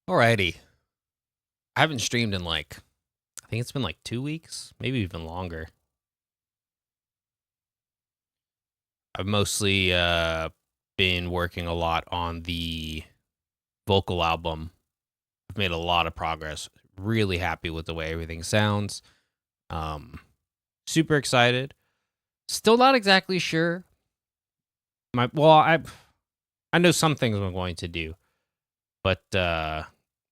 Alrighty. I haven't streamed in I think it's been like 2 weeks, maybe even longer. I've mostly been working a lot on the vocal album. I've made a lot of progress. Really happy with the way everything sounds. Super excited. Still not exactly sure. I know some things I'm going to do, but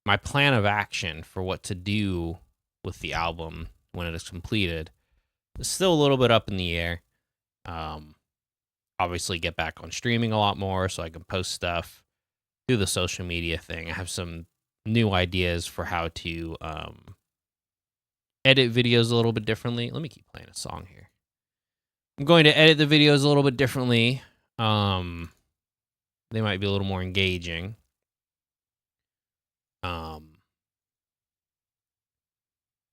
my plan of action for what to do with the album when it is completed is still a little bit up in the air. Obviously get back on streaming a lot more so I can post stuff, do the social media thing. I have some new ideas for how to edit videos a little bit differently. Let me keep playing a song here. I'm going to edit the videos a little bit differently. They might be a little more engaging.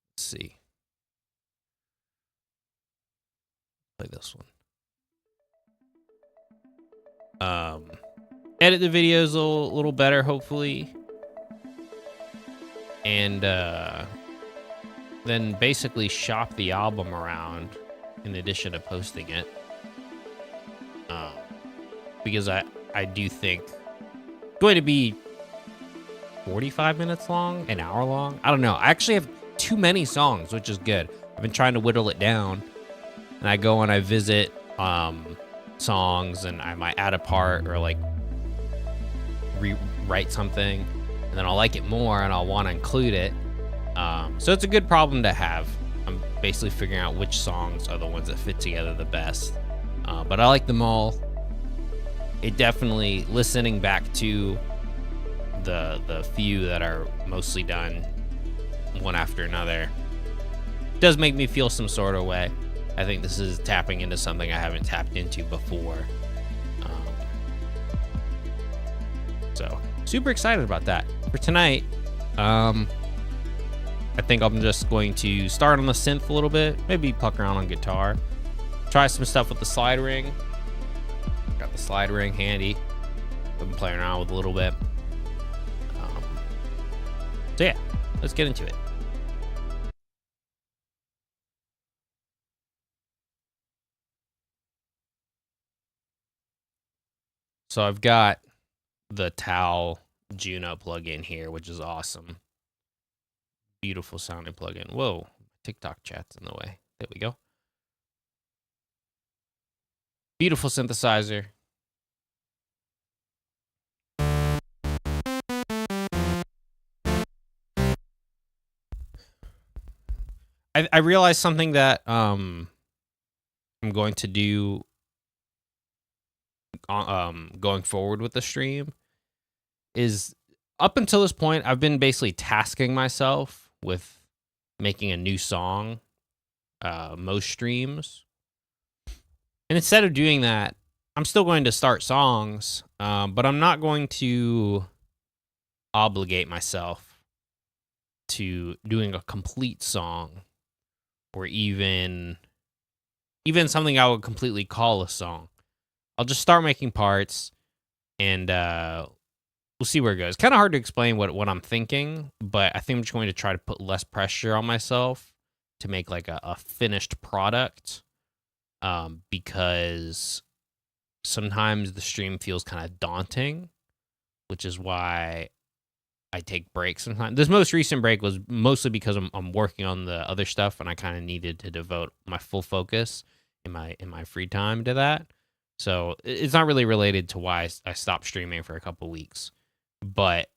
Let's see. Play this one. Edit the videos a little better, hopefully. And then basically shop the album around in addition to posting it. Because I do think going to be 45 minutes long, an hour long. I don't know. I actually have too many songs, which is good. I've been trying to whittle it down, and I go and I visit songs, and I might add a part or like rewrite something, and then I'll like it more and I'll want to include it. So it's a good problem to have. I'm basically figuring out which songs are the ones that fit together the best. But I like them all. It definitely, listening back to the few that are mostly done one after another, does make me feel some sort of way. I think this is tapping into something I haven't tapped into before. So super excited about that. For tonight, I think I'm just going to start on the synth a little bit, maybe puck around on guitar, try some stuff with the slide ring. Got the slide ring handy. I've been playing around with a little bit. So yeah, let's get into it. So I've got the Tau Juno plugin here, which is awesome. Beautiful sounding plugin. Whoa, TikTok chat's in the way. There we go. Beautiful synthesizer. I realized something that I'm going to do going forward with the stream is, up until this point, I've been basically tasking myself with making a new song most streams. And instead of doing that, I'm still going to start songs, but I'm not going to obligate myself to doing a complete song, or even something I would completely call a song. I'll just start making parts, and we'll see where it goes. Kind of hard to explain what I'm thinking, but I think I'm just going to try to put less pressure on myself to make like a finished product, because sometimes the stream feels kind of daunting, which is why I take breaks sometimes. This most recent break was mostly because I'm working on the other stuff, and I kind of needed to devote my full focus in my free time to that. So it's not really related to why I stopped streaming for a couple weeks. But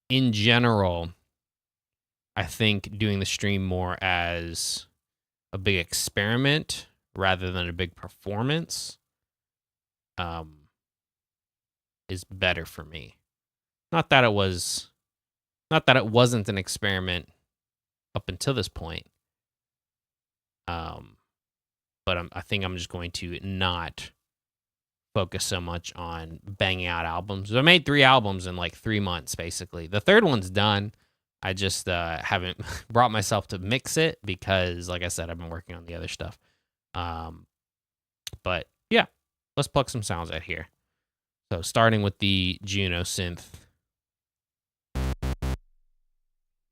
in general, I think doing the stream more as a big experiment rather than a big performance is better for me. Not that it wasn't an experiment up until this point. But I think I'm just going to not focus so much on banging out albums. I made 3 albums in like 3 months, basically. The third one's done. I just haven't brought myself to mix it because, like I said, I've been working on the other stuff. But yeah, let's pluck some sounds out here. So starting with the Juno synth.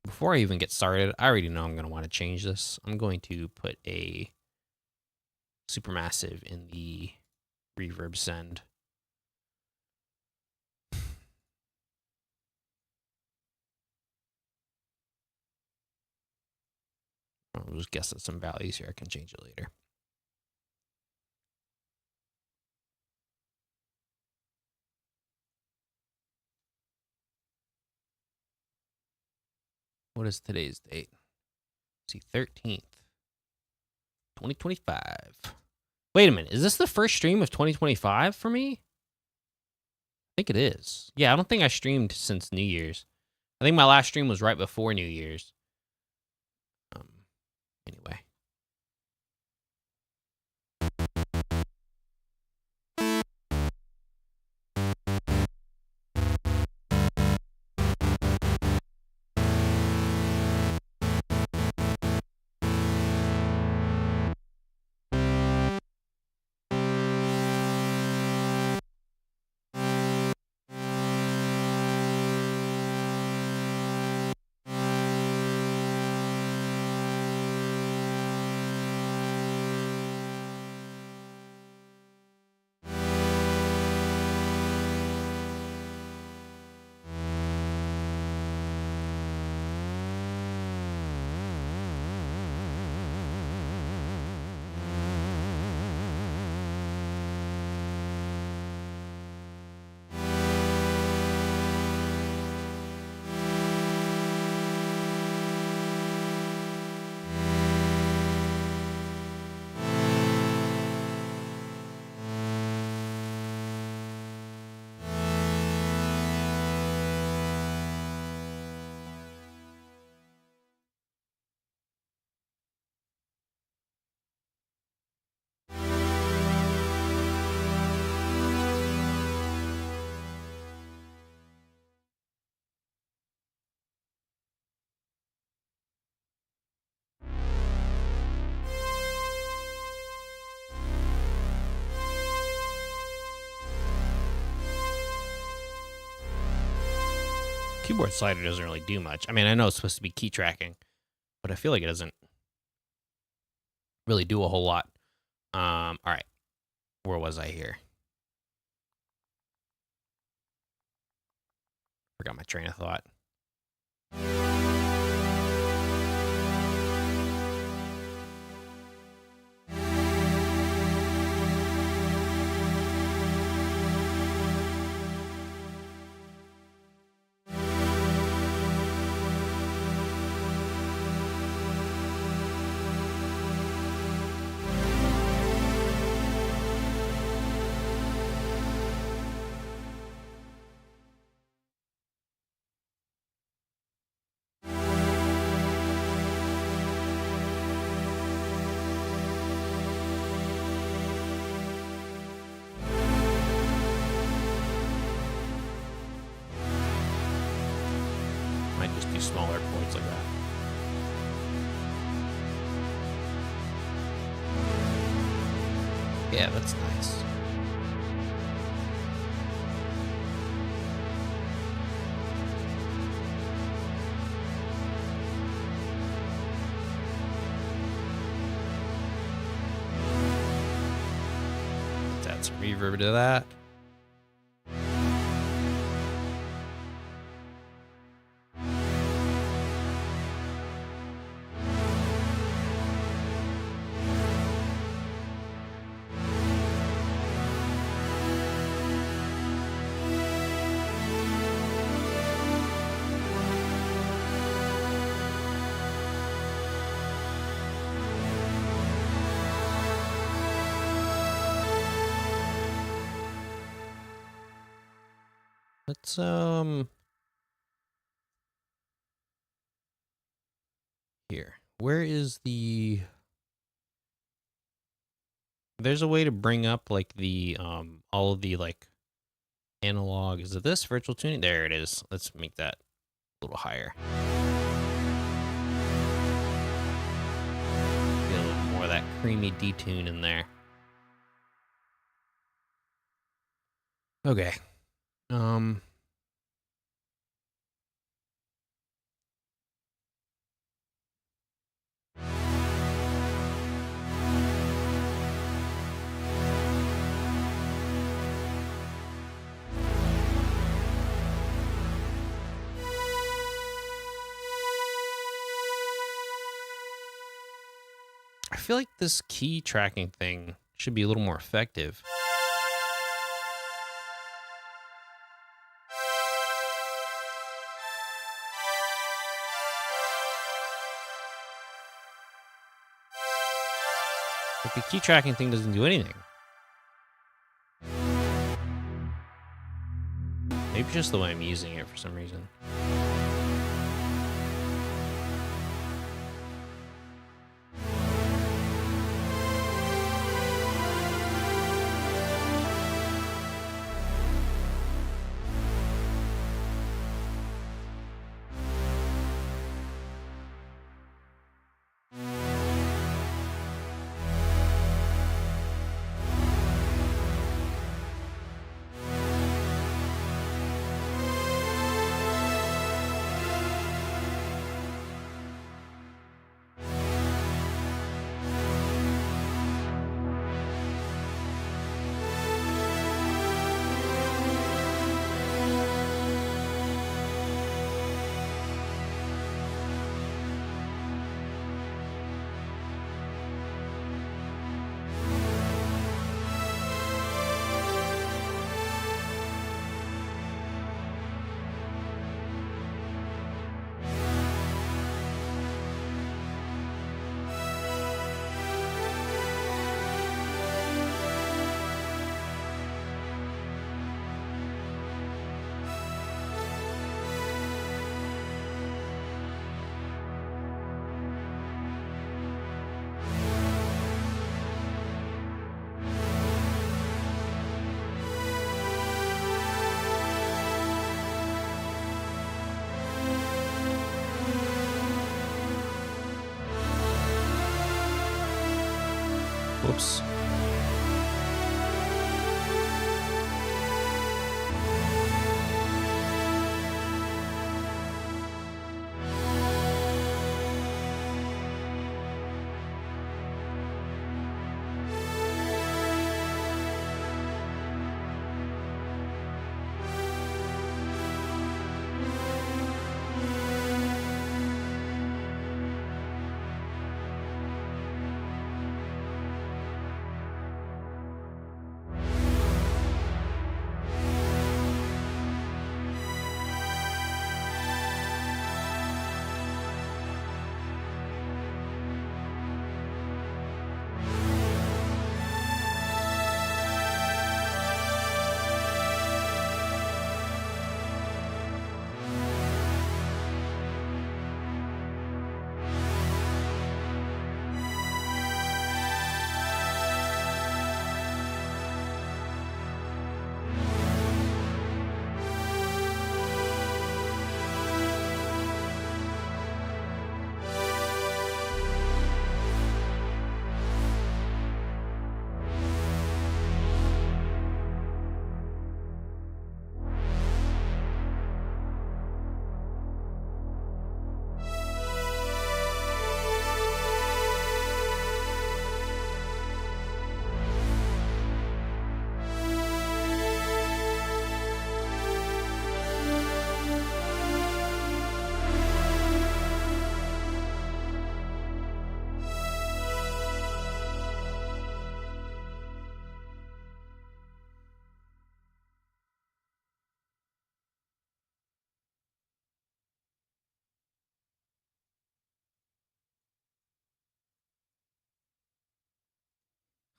Before I even get started, I already know I'm going to want to change this. I'm going to put a Supermassive in the reverb send. I'll just guess at some values here. I can change it later. What is today's date? Let's see, 13th, 2025. Wait a minute. Is this the first stream of 2025 for me? I think it is. Yeah, I don't think I streamed since New Year's. I think my last stream was right before New Year's. Anyway. keyboard slider doesn't really do much. I mean, I know it's supposed to be key tracking, but I feel like it doesn't really do a whole lot. All right. Where was I here? Forgot my train of thought. Might just do smaller chords like that. Yeah, that's nice. Let's add some reverb to that. Let's here. Where is the There's a way to bring up like the all of the like analog. Is it this virtual tuning? There it is. Let's make that a little higher. Get a little more of that creamy detune in there. Okay. I feel like this key tracking thing should be a little more effective. Like the key tracking thing doesn't do anything. Maybe just the way I'm using it for some reason. Whoops.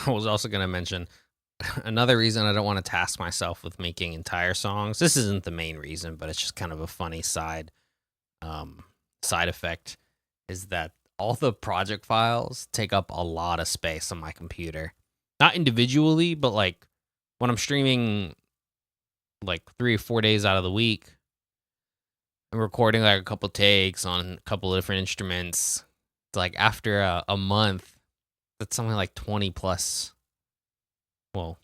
I was also going to mention another reason I don't want to task myself with making entire songs. This isn't the main reason, but it's just kind of a funny side effect, is that all the project files take up a lot of space on my computer. Not individually, but like when I'm streaming like 3 or 4 days out of the week, I'm recording like a couple takes on a couple of different instruments. It's like after a month, that's something like 20 plus. Well,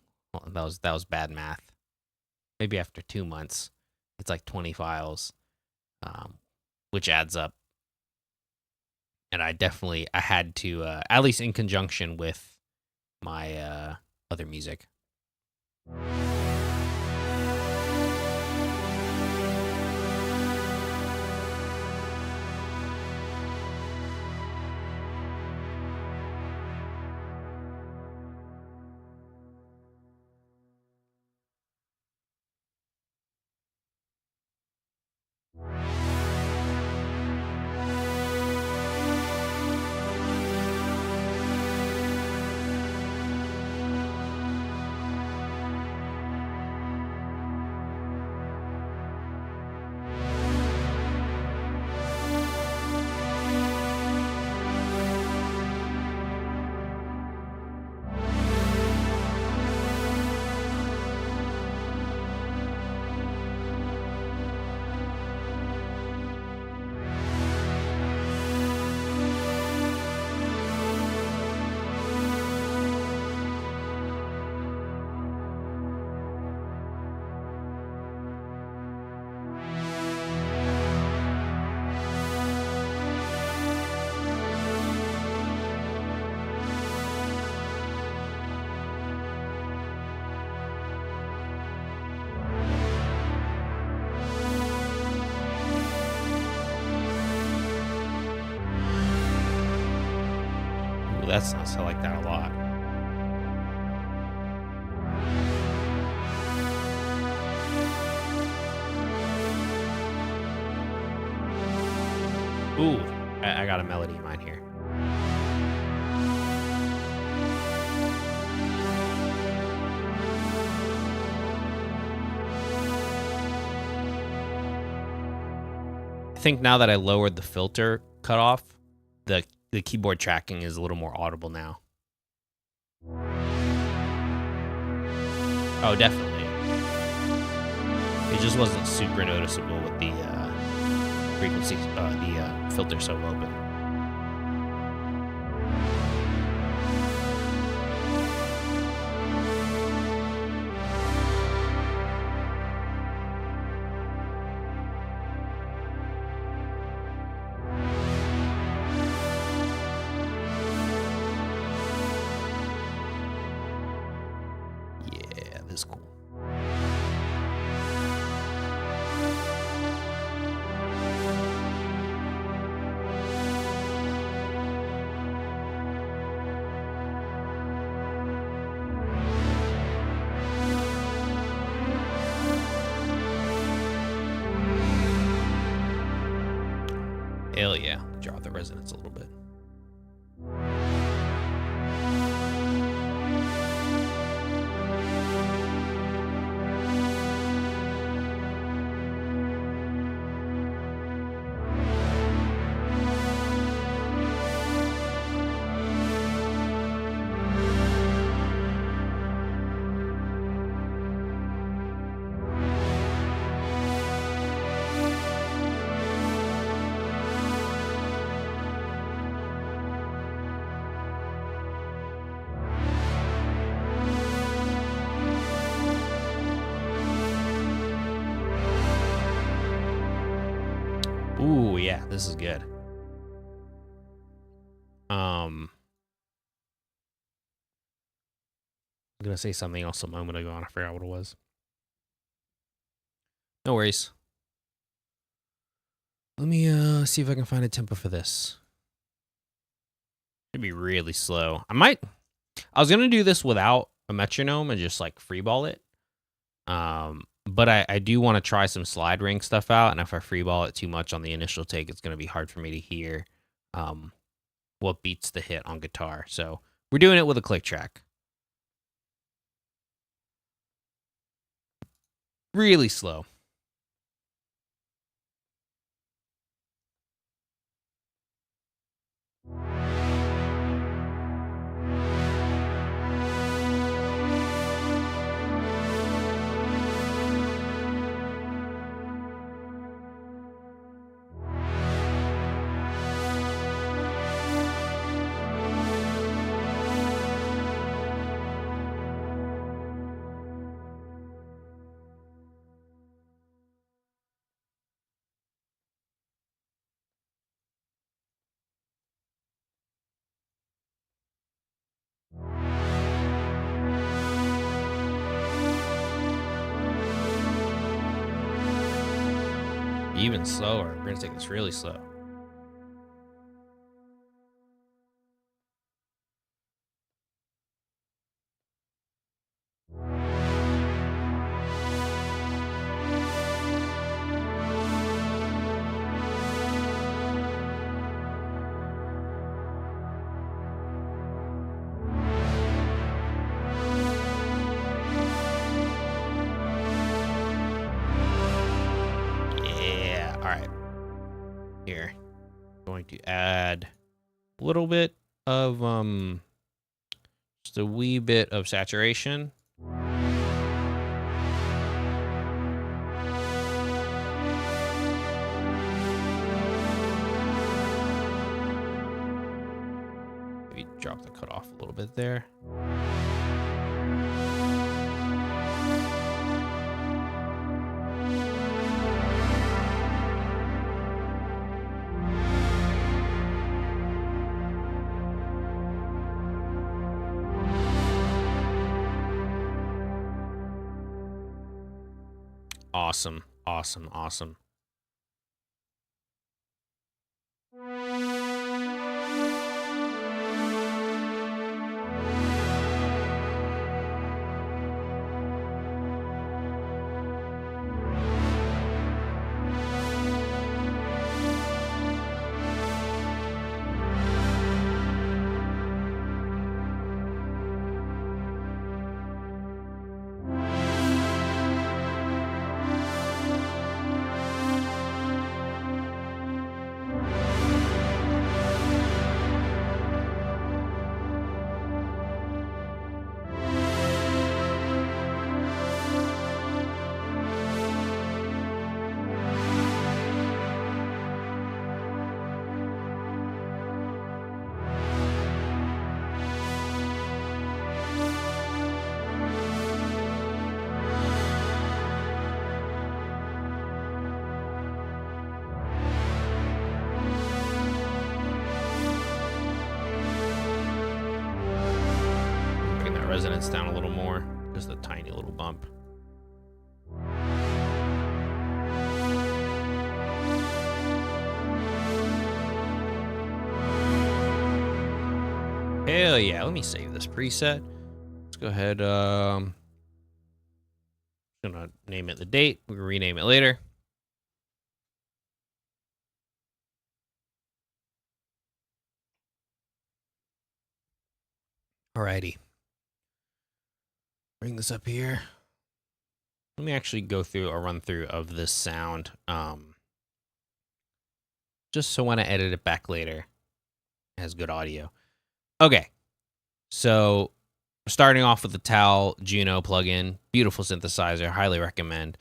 that was bad math. Maybe after 2 months, it's like 20 files, which adds up. And I had to, at least in conjunction with my other music. That's nice. I like that a lot. Ooh, I got a melody in mind here. I think now that I lowered the filter cutoff, the keyboard tracking is a little more audible now. Oh, definitely. It just wasn't super noticeable with the frequency, the filter so low, but. Yeah, this is cool. Hell yeah. Drop the resonance a little bit. Ooh, yeah, this is good. I'm gonna say something else a moment ago and I forgot what it was. No worries. Let me see if I can find a tempo for this. It'd be really slow. I was gonna do this without a metronome and just like freeball it. But I do want to try some slide ring stuff out, and if I freeball it too much on the initial take, it's going to be hard for me to hear what beats the hit on guitar. So we're doing it with a click track. Really slow. Even slower. We're gonna take this really slow. Yeah. All right. Here, going to add a little bit of just a wee bit of saturation. Maybe drop the cutoff a little bit there. Awesome, awesome, awesome. Bring that resonance down a little more, just a tiny little bump. Hell yeah, let me save this preset. Let's go ahead, gonna name it the date. We can rename it later. Alrighty. Bring this up here. Let me actually go through a run through of this sound. Just so when I edit it back later, it has good audio. Okay. So starting off with the Tal Juno plugin, beautiful synthesizer, highly recommend.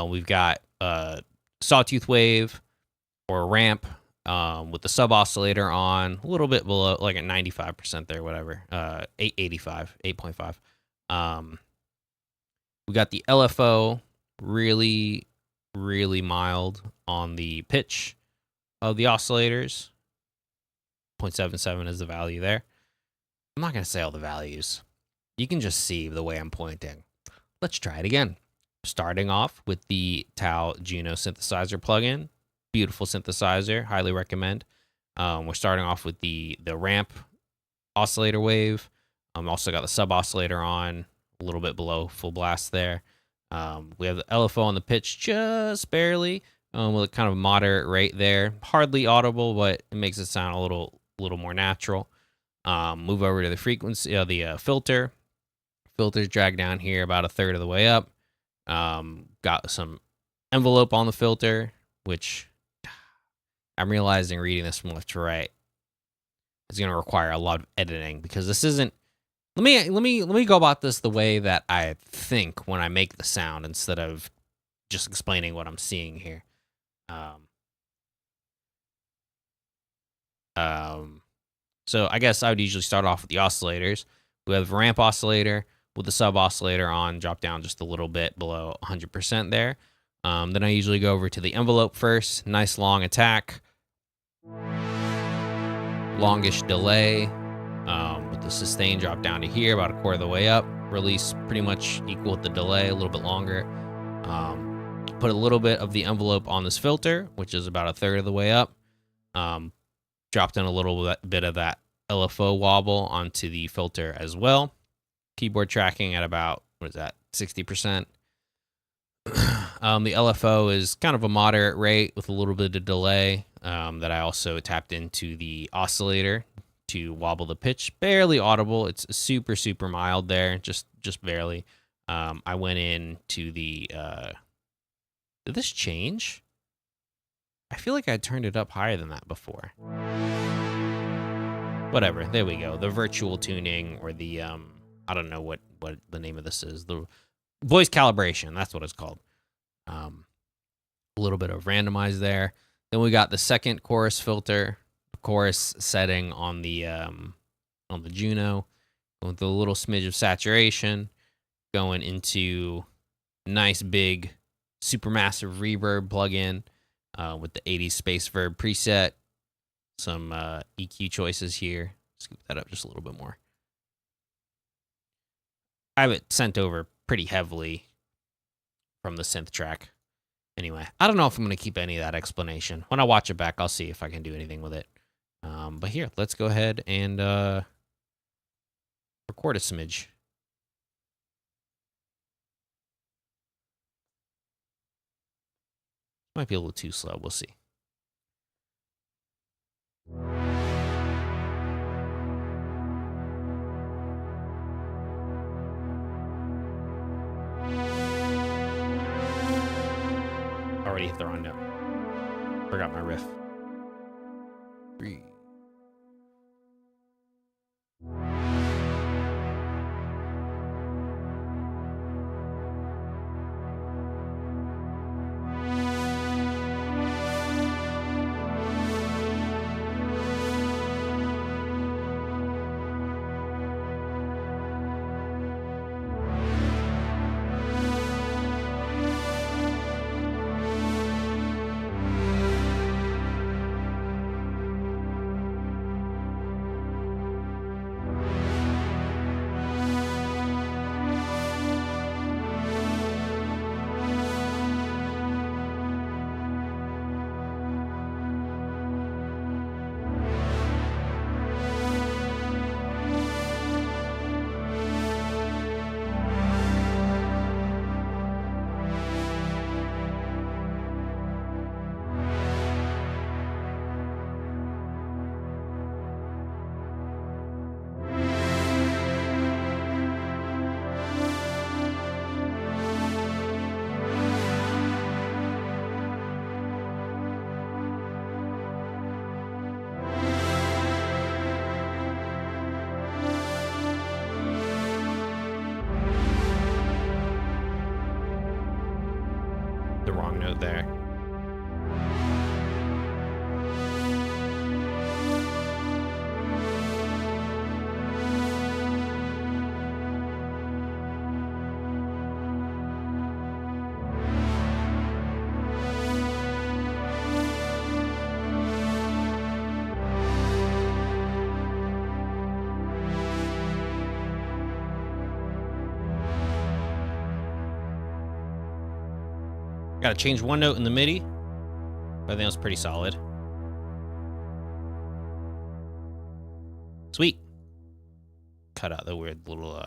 We've got a sawtooth wave or a ramp with the sub oscillator on, a little bit below, like at 95% there, whatever. 885, 8.5. We got the LFO, really, really mild on the pitch of the oscillators. 0.77 is the value there. I'm not going to say all the values. You can just see the way I'm pointing. Let's try it again. Starting off with the Tal Juno synthesizer plugin. Beautiful synthesizer. Highly recommend. We're starting off with the ramp oscillator wave. Also got the sub oscillator on, a little bit below full blast there. We have the LFO on the pitch just barely, with a kind of moderate rate there. Hardly audible, but it makes it sound a little more natural. Move over to the frequency, the filter. Filters drag down here about a third of the way up. Got got some envelope on the filter, which I'm realizing reading this from left to right is going to require a lot of editing, because this isn't. Let me go about this the way that I think when I make the sound, instead of just explaining what I'm seeing here. So I guess I would usually start off with the oscillators. We have the ramp oscillator with the sub oscillator on, drop down just a little bit below 100% there. Then I usually go over to the envelope first. Nice long attack. Longish delay. With the sustain drop down to here, about a quarter of the way up. Release pretty much equal with the delay, a little bit longer. Put a little bit of the envelope on this filter, which is about a third of the way up. Dropped in a little bit of that LFO wobble onto the filter as well. Keyboard tracking at about, 60%. The LFO is kind of a moderate rate with a little bit of delay that I also tapped into the oscillator to wobble the pitch. Barely audible. It's super, super mild there, just barely. I went into the... did this change? I feel like I turned it up higher than that before. Whatever, there we go. The virtual tuning, or the, I don't know what the name of this is. The voice calibration, that's what it's called. A little bit of randomize there. Then we got the second chorus filter, the chorus setting on the Juno, with a little smidge of saturation, going into nice big supermassive reverb plugin. With the 80s space verb preset, some EQ choices here. Scoop that up just a little bit more. I have it sent over pretty heavily from the synth track. Anyway, I don't know if I'm going to keep any of that explanation. When I watch it back, I'll see if I can do anything with it. But here, let's go ahead and record a smidge. Might be a little too slow. We'll see. Already hit the wrong note. Forgot my riff. 3. The wrong note there. Got to change one note in the MIDI. But I think that's pretty solid. Sweet. Cut out the weird little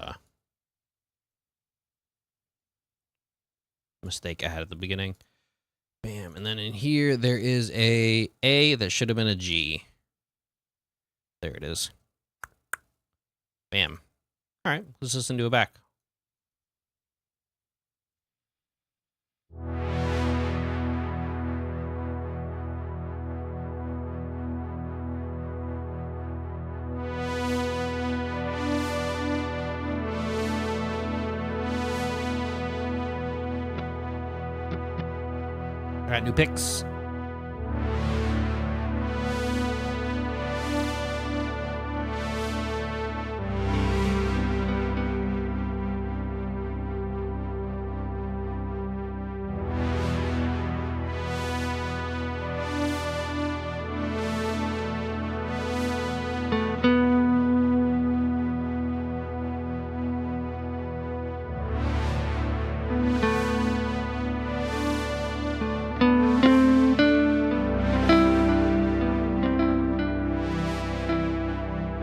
mistake I had at the beginning. Bam. And then in here, there is a A that should have been a G. There it is. Bam. All right, let's listen to it back. got new picks.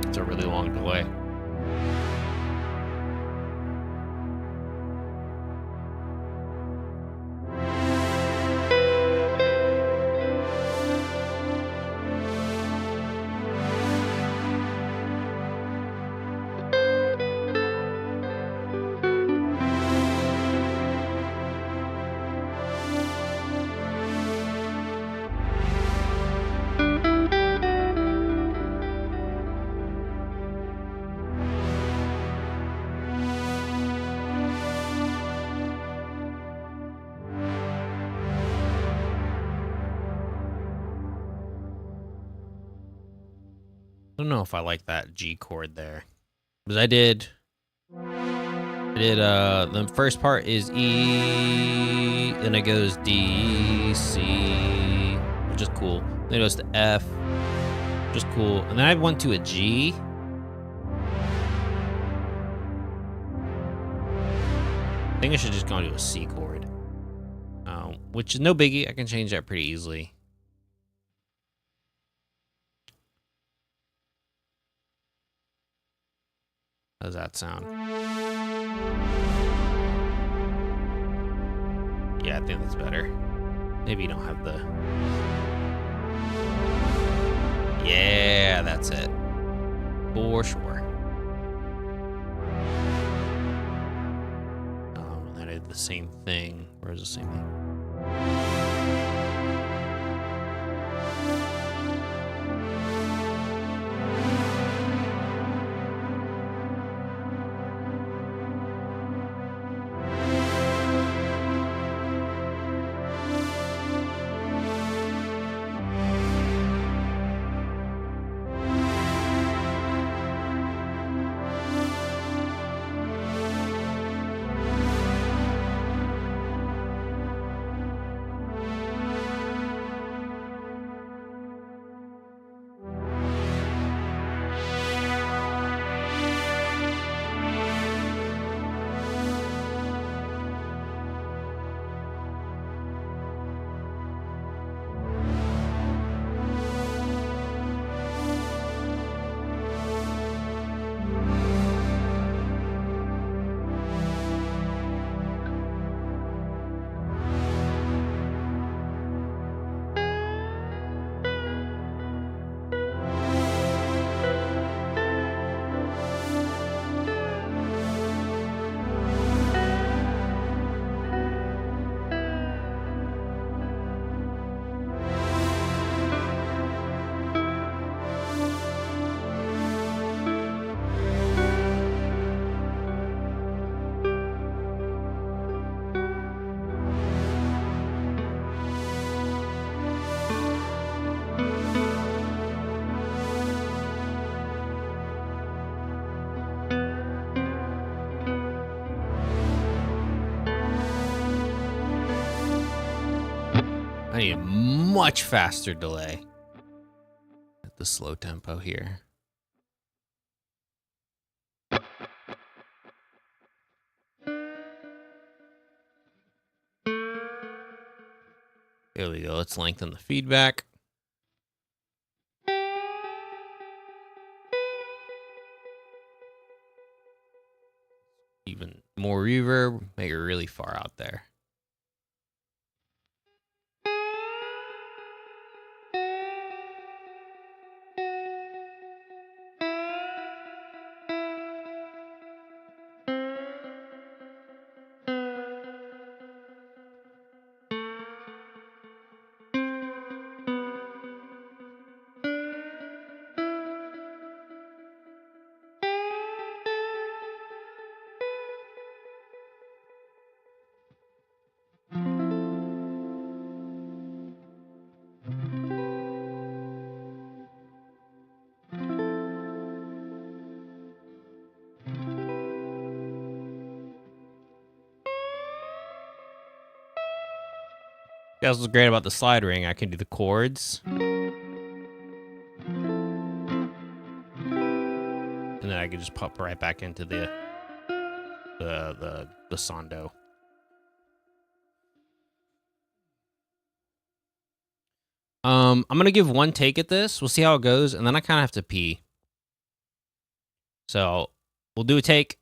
It's a really long delay. I don't know if I like that G chord there. Because I did the first part is E, then it goes D, C, which is cool. Then it goes to F, which is cool. And then I went to a G. I think I should just go to a C chord. Which is no biggie. I can change that pretty easily. How does that sound? Yeah, I think that's better. Maybe you don't have the... Yeah, that's it. For sure. And I did the same thing. Where's the same thing? I need a much faster delay at the slow tempo here. There we go. Let's lengthen the feedback. Even more reverb, make it really far out there. That's what's great about the slide ring. I can do the chords. And then I can just pop right back into the Sondo. I'm gonna give one take at this. We'll see how it goes, and then I kind of have to pee. So we'll do a take,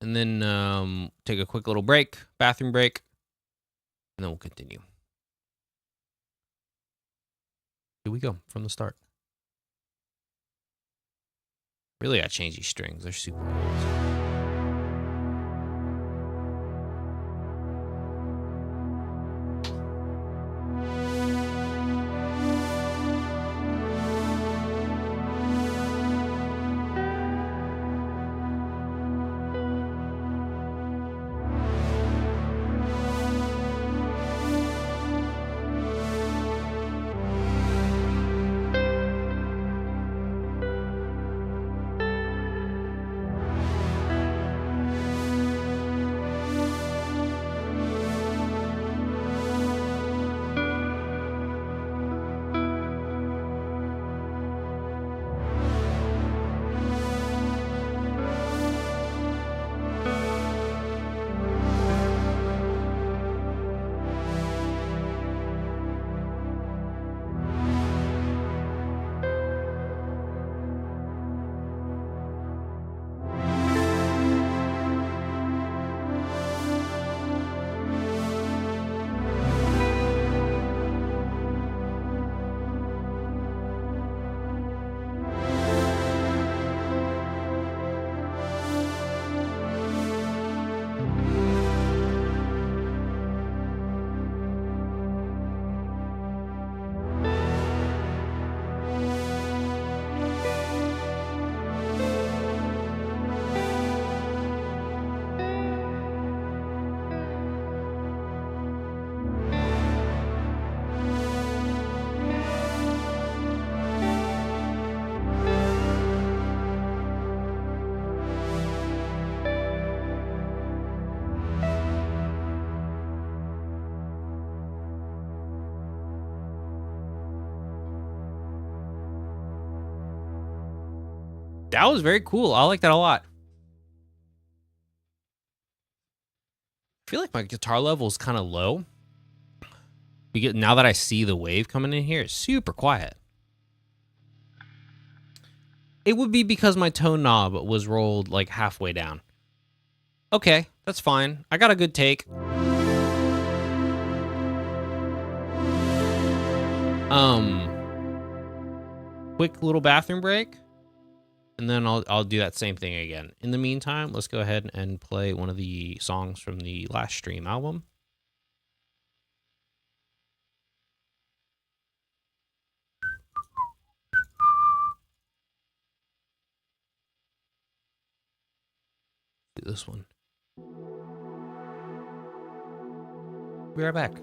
and then take a quick little break, bathroom break, and then we'll continue. Here we go from the start. Really gotta change these strings. They're super old. That was very cool. I like that a lot. I feel like my guitar level is kind of low. Because now that I see the wave coming in here, it's super quiet. It would be because my tone knob was rolled like halfway down. Okay, that's fine. I got a good take. Quick little bathroom break. And then I'll do that same thing again. In the meantime, let's go ahead and play one of the songs from the last stream album. Do this one. Be right back.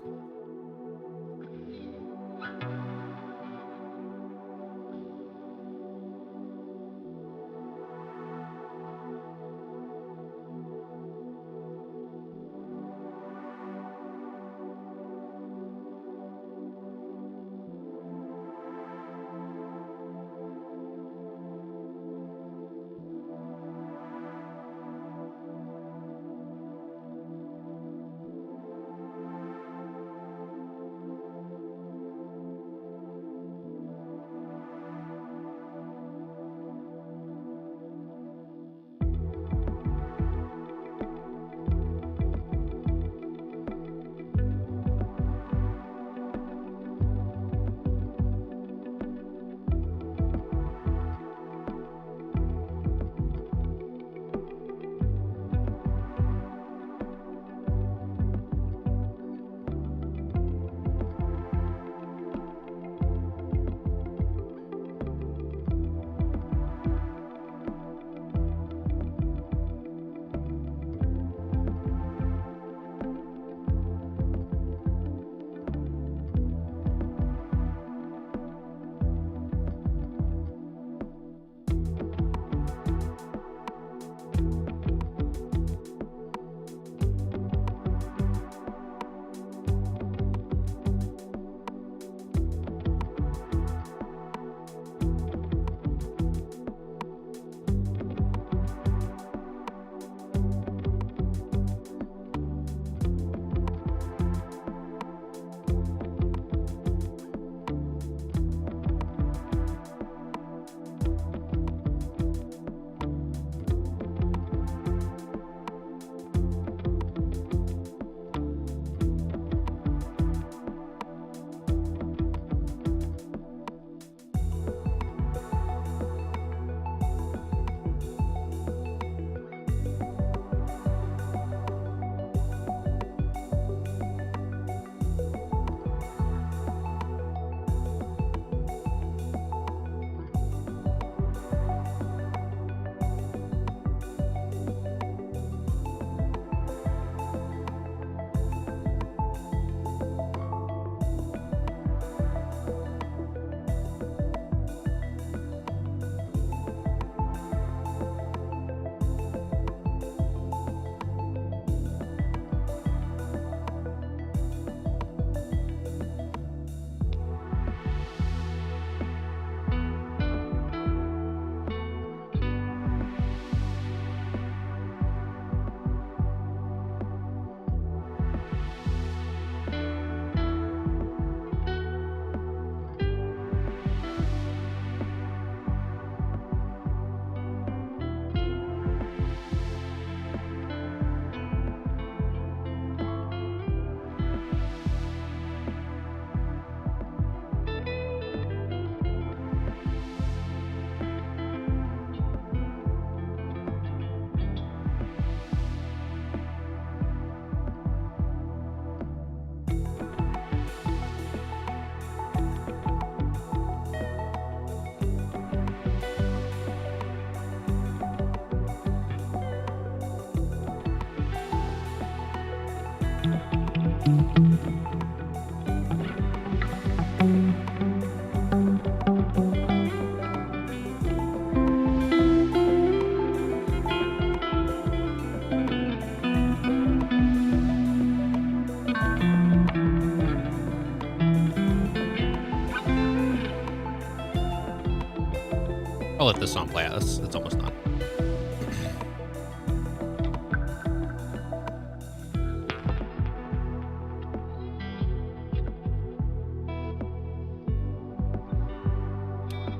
let this song play out. It's almost done.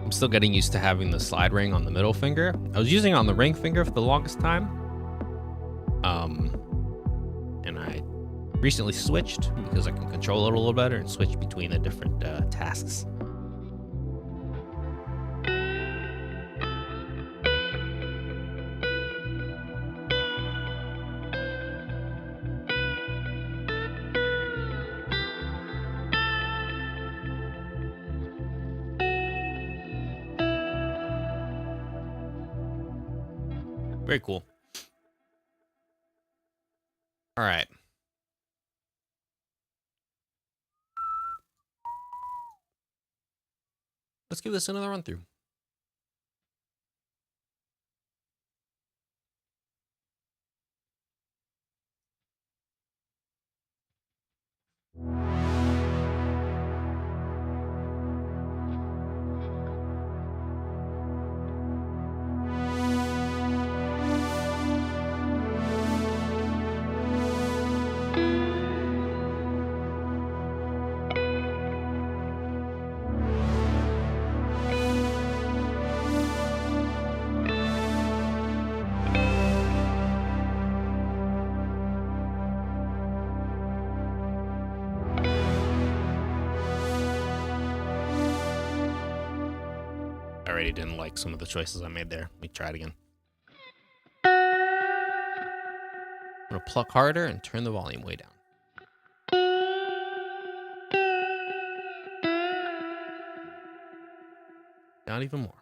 I'm still getting used to having the slide ring on the middle finger. I was using it on the ring finger for the longest time. And I recently switched because I can control it a little better and switch between the different tasks. Very cool. All right. Let's give this another run through. I already didn't like some of the choices I made there. Let me try it again. I'm going to pluck harder and turn the volume way down. Down even more.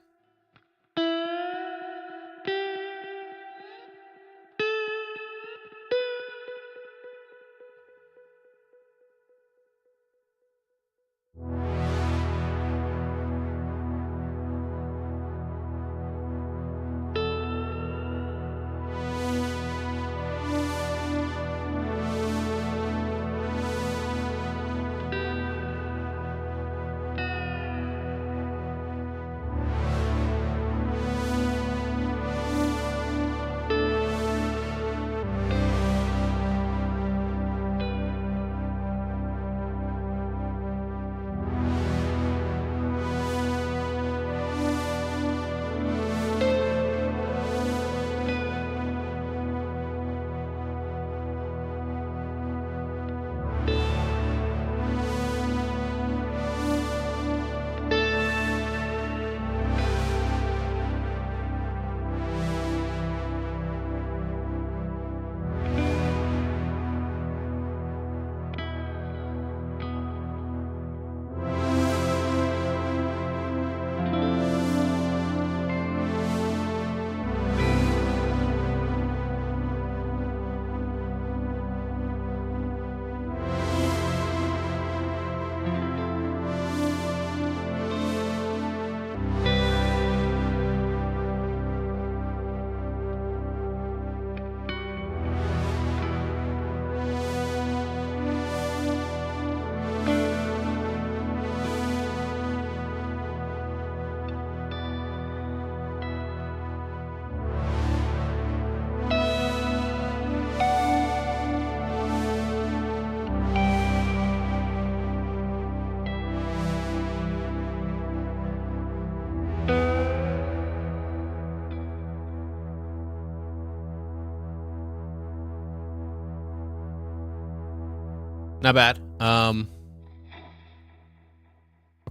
Not bad. I'll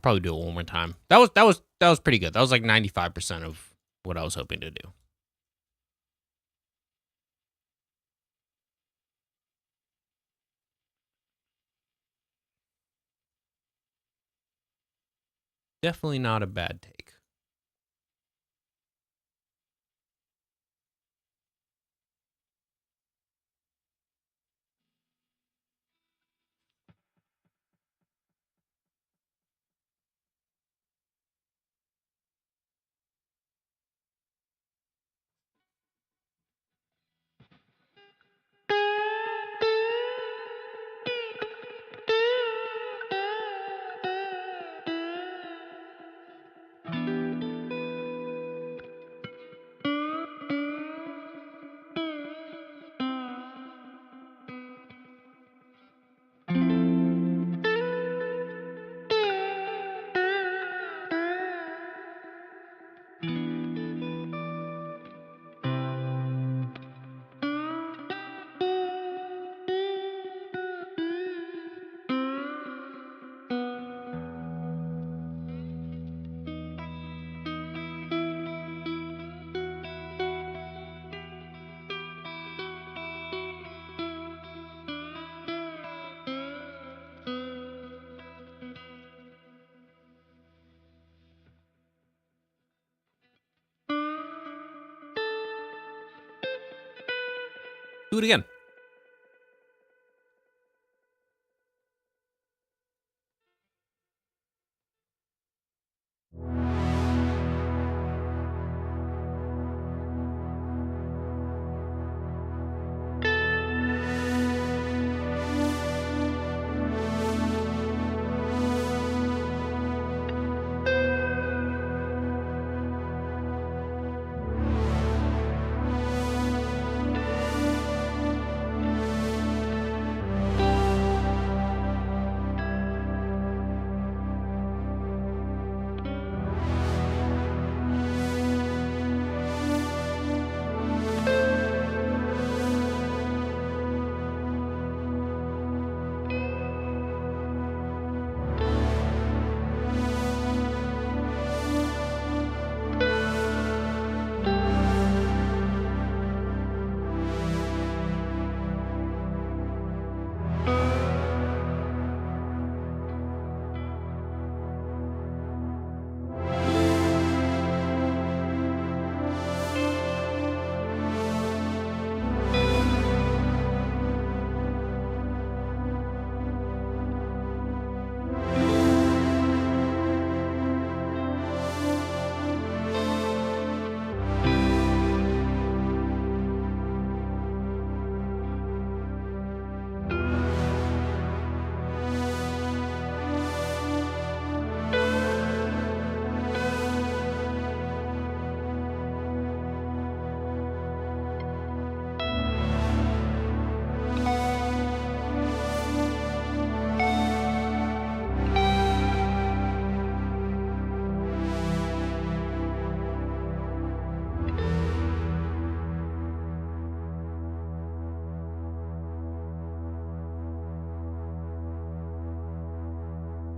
probably do it one more time. That was pretty good. That was like 95% of what I was hoping to do. Definitely not a bad take. Do it again.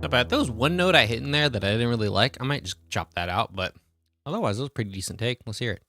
Not bad. There was one note I hit in there that I didn't really like. I might just chop that out, but otherwise, it was a pretty decent take. Let's hear it.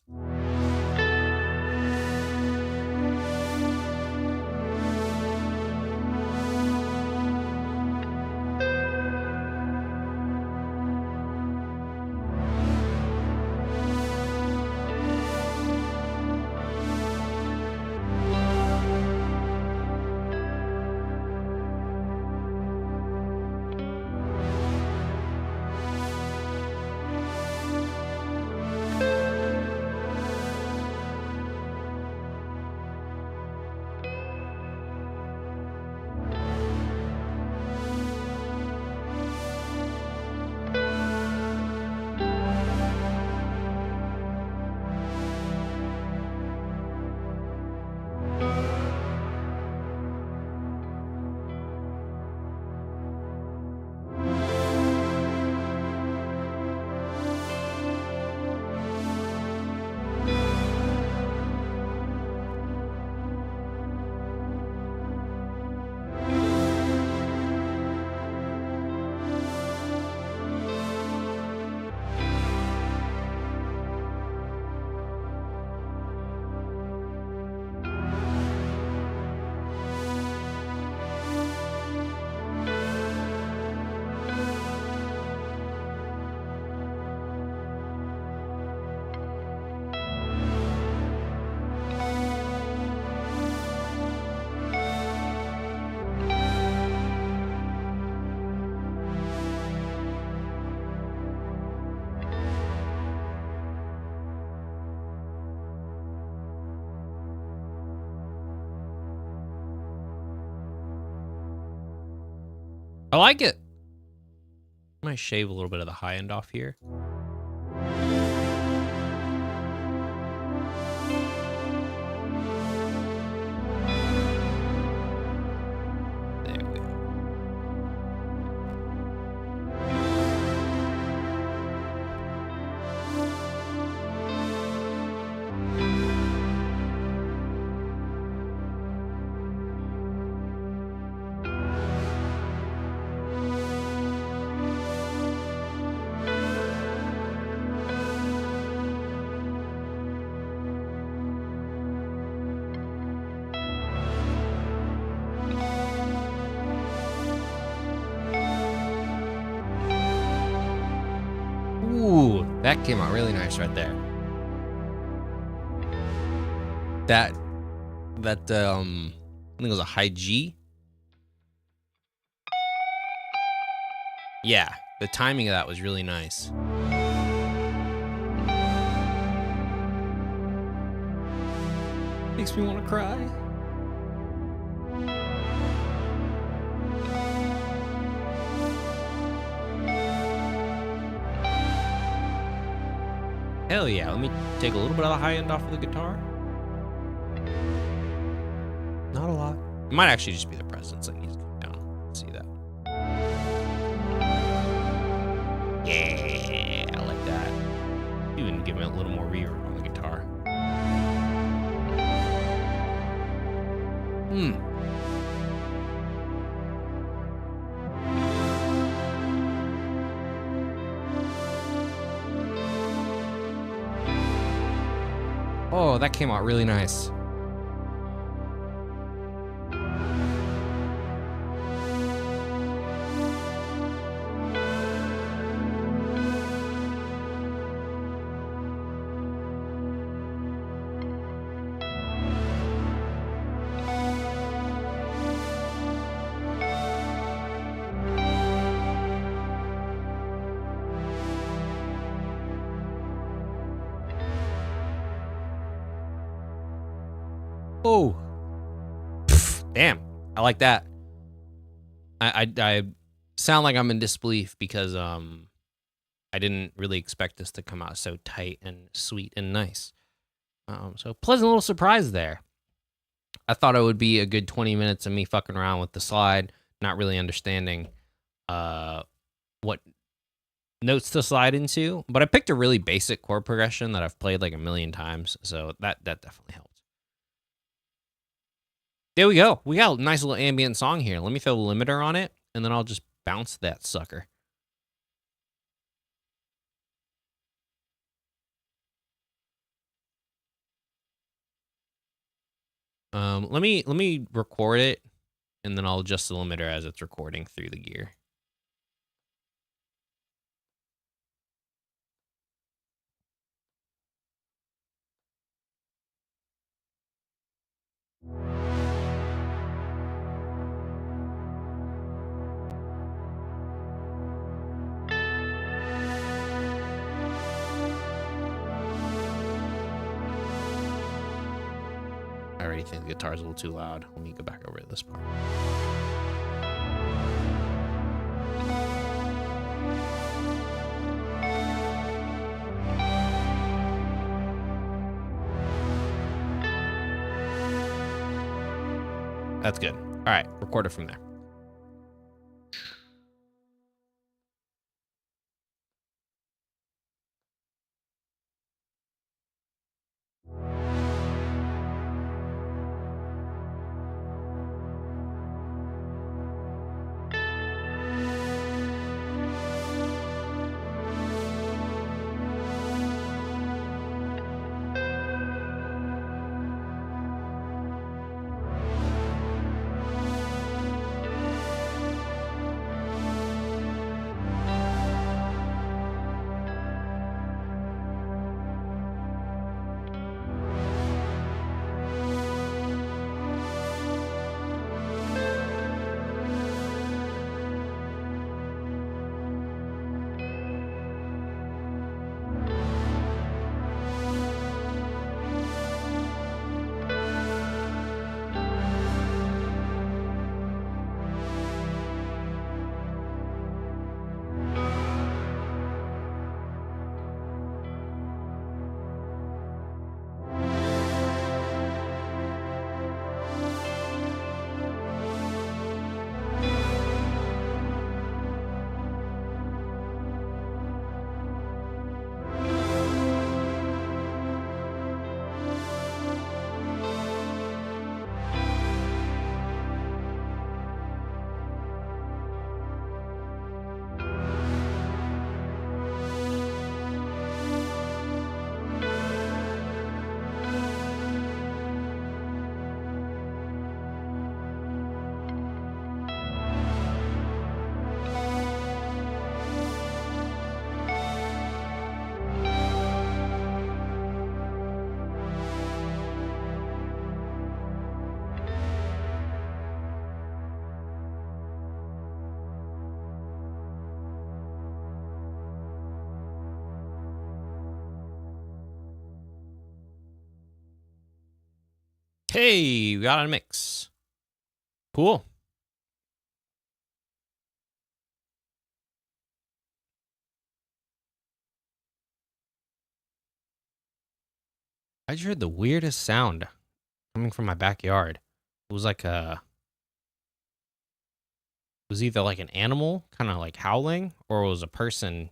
I like it. I might shave a little bit of the high end off here. There we go. Ooh, that came out really nice right there. that I think it was a high G. Yeah, the timing of that was really nice. Makes me want to cry. Hell yeah, let me take a little bit of the high end off of the guitar. Not a lot. It might actually just be the presence that needs to come down. Let's see that. Yeah, I like that. Even give me a little more reverb on the guitar. Oh, that came out really nice. Oh, damn! I like that. I sound like I'm in disbelief because I didn't really expect this to come out so tight and sweet and nice. So pleasant little surprise there. I thought it would be a good 20 minutes of me fucking around with the slide, not really understanding what notes to slide into, but I picked a really basic chord progression that I've played like a million times, so that definitely helped. There we go. We got a nice little ambient song here. Let me throw the limiter on it, and then I'll just bounce that sucker. Let me record it, and then I'll adjust the limiter as it's recording through the gear. I already think the guitar's a little too loud. Let me go back over to this part. That's good. All right, record it from there. Hey, we got a mix. Cool. I just heard the weirdest sound coming from my backyard. It was like it was either like an animal kind of like howling, or it was a person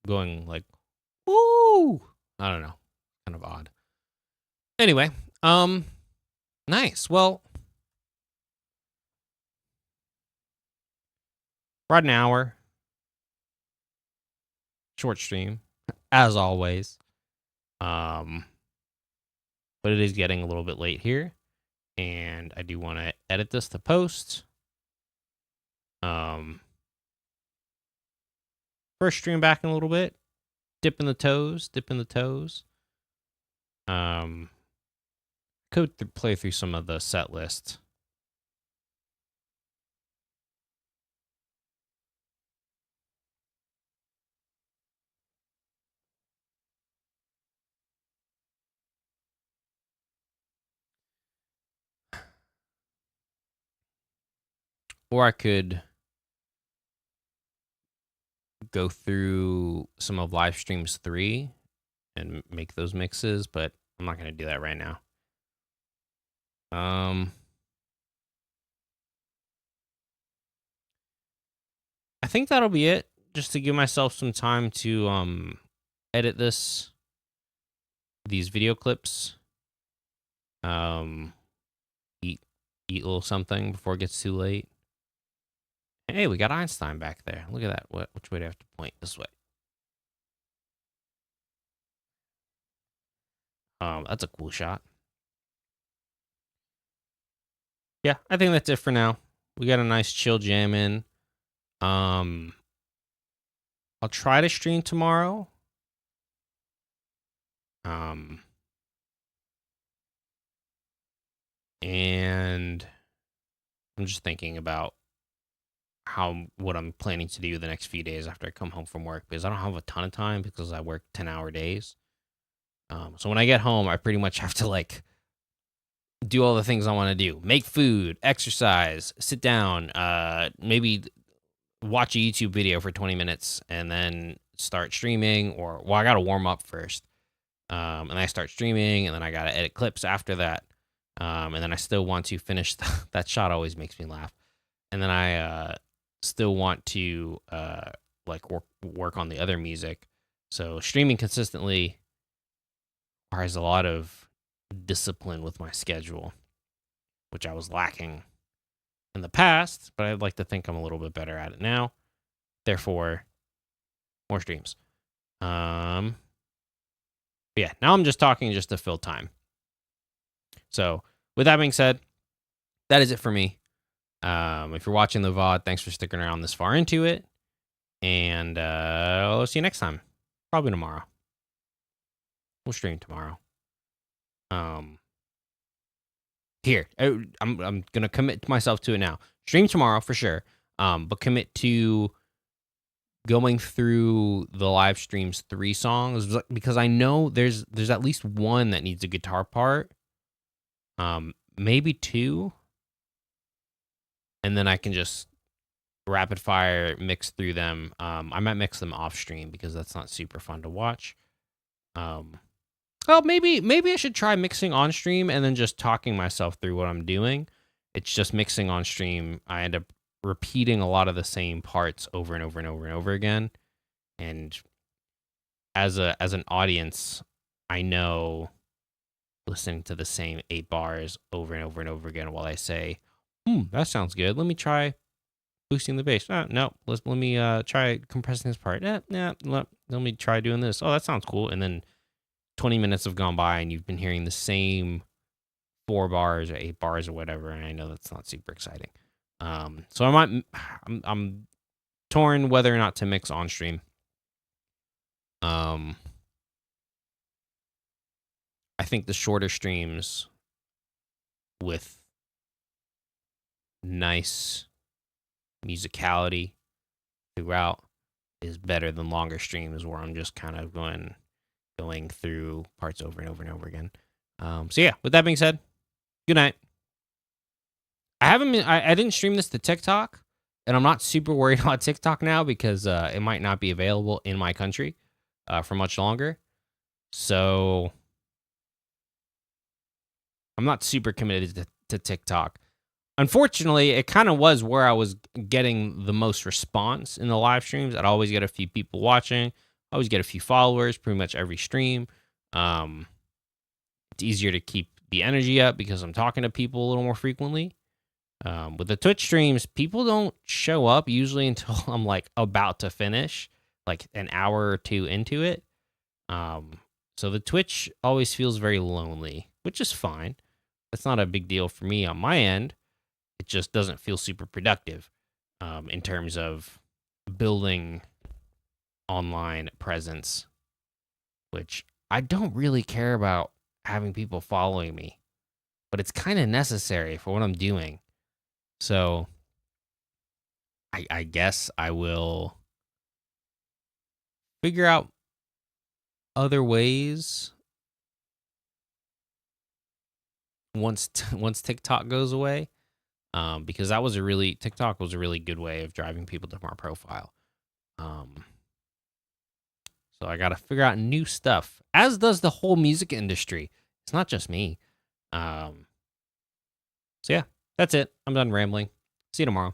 going like, woo. I don't know. Kind of odd. Anyway, nice. Well, right an hour, short stream, as always. But it is getting a little bit late here, and I do want to edit this to post. First stream back in a little bit, dipping the toes. Could play through some of the set list. Or I could go through some of live streams 3 and make those mixes, but I'm not going to do that right now. I think that'll be it, just to give myself some time to edit these video clips. Eat a little something before it gets too late. Hey, we got Einstein back there. Look at that. Which way do I have to point? This way. That's a cool shot. Yeah, I think that's it for now. We got a nice chill jam in. I'll try to stream tomorrow. And I'm just thinking about what I'm planning to do the next few days after I come home from work, because I don't have a ton of time because I work 10-hour days. So when I get home, I pretty much have to like do all the things I want to do: make food, exercise, sit down, maybe watch a YouTube video for 20 minutes, and then start streaming. Or I gotta warm up first, and I start streaming, and then I gotta edit clips after that, and then I still want to finish. That shot always makes me laugh. And then I still want to like work on the other music. So streaming consistently requires a lot of discipline with my schedule, which I was lacking in the past, but I'd like to think I'm a little bit better at it now. Therefore, more streams. Yeah, now I'm just talking just to fill time. So with that being said, that is it for me. If you're watching the VOD, thanks for sticking around this far into it. And I'll see you next time. Probably tomorrow. We'll stream tomorrow. Here, I'm gonna commit myself to it now. Stream tomorrow for sure. But commit to going through the live streams 3 songs, because I know there's at least one that needs a guitar part. Maybe 2. And then I can just rapid fire mix through them. I might mix them off stream because that's not super fun to watch. Well, maybe I should try mixing on stream and then just talking myself through what I'm doing. It's just mixing on stream. I end up repeating a lot of the same parts over and over and over and over again. And as an audience, I know listening to the same 8 bars over and over and over again while I say, that sounds good. Let me try boosting the bass. No, let me try compressing this part. Let me try doing this. Oh, that sounds cool. And then 20 minutes have gone by and you've been hearing the same 4 bars or 8 bars or whatever, and I know that's not super exciting. So I'm torn whether or not to mix on stream. I think the shorter streams with nice musicality throughout is better than longer streams where I'm just kind of going through parts over and over and over again. So yeah, with that being said, good night. I didn't stream this to TikTok, and I'm not super worried about TikTok now because it might not be available in my country for much longer. So I'm not super committed to TikTok. Unfortunately, it kind of was where I was getting the most response in the live streams. I'd always get a few people watching, I always get a few followers pretty much every stream. Um, it's easier to keep the energy up because I'm talking to people a little more frequently. With the Twitch streams, people don't show up usually until I'm like about to finish, like an hour or two into it. So the Twitch always feels very lonely, which is fine. That's not a big deal for me on my end. It just doesn't feel super productive in terms of building online presence, which I don't really care about having people following me, but it's kind of necessary for what I'm doing. So I guess I will figure out other ways once TikTok goes away. Because TikTok was a really good way of driving people to my profile. So I got to figure out new stuff, as does the whole music industry. It's not just me. So yeah, that's it. I'm done rambling. See you tomorrow.